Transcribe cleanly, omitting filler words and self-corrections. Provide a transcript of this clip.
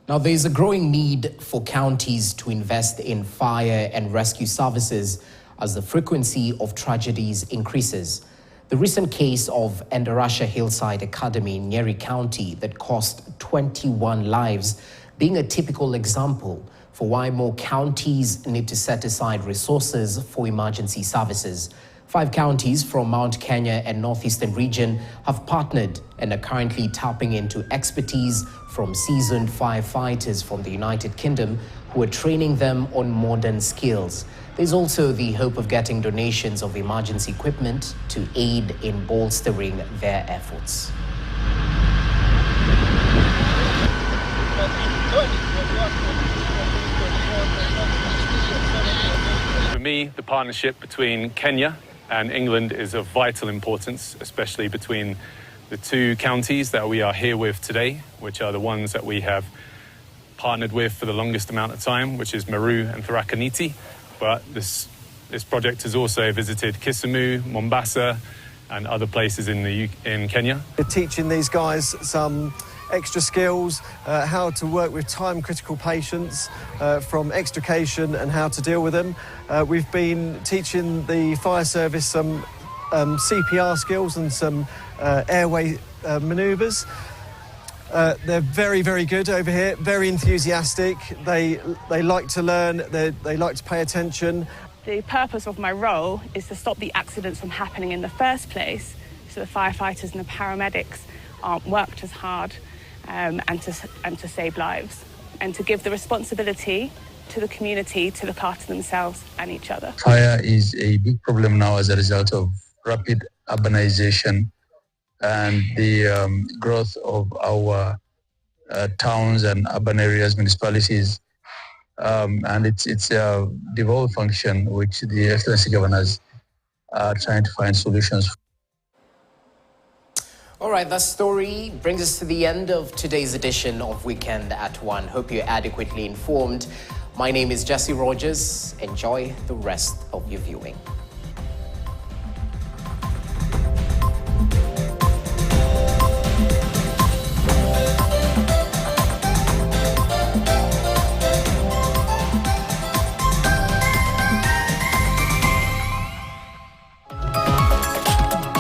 Now, there is a growing need for counties to invest in fire and rescue services as the frequency of tragedies increases. The recent case of Endarasha Hillside Academy in Nyeri County that cost 21 lives being a typical example for why more counties need to set aside resources for emergency services. 5 counties from Mount Kenya and Northeastern region have partnered and are currently tapping into expertise from seasoned firefighters from the United Kingdom who are training them on modern skills. There's also the hope of getting donations of emergency equipment to aid in bolstering their efforts. For me, the partnership between Kenya and England is of vital importance, especially between the 2 counties that we are here with today, which are the ones that we have partnered with for the longest amount of time, which is Meru and Tharaka Nithi. But this project has also visited Kisumu, Mombasa, and other places in Kenya. We're teaching these guys some extra skills, how to work with time-critical patients, from extrication and how to deal with them. We've been teaching the fire service some CPR skills and some airway manoeuvres. They're very, very good over here, very enthusiastic. They like to learn, they like to pay attention. The purpose of my role is to stop the accidents from happening in the first place, so the firefighters and the paramedics aren't worked as hard and to save lives, and to give the responsibility to the community to look after themselves and each other. Fire is a big problem now as a result of rapid urbanization and the growth of our towns and urban areas, municipalities, and it's a devolved function which the excellency governors are trying to find solutions for. All right, that story brings us to the end of today's edition of Weekend at 1. Hope you're adequately informed. My name is Jesse Rogers. Enjoy the rest of your viewing.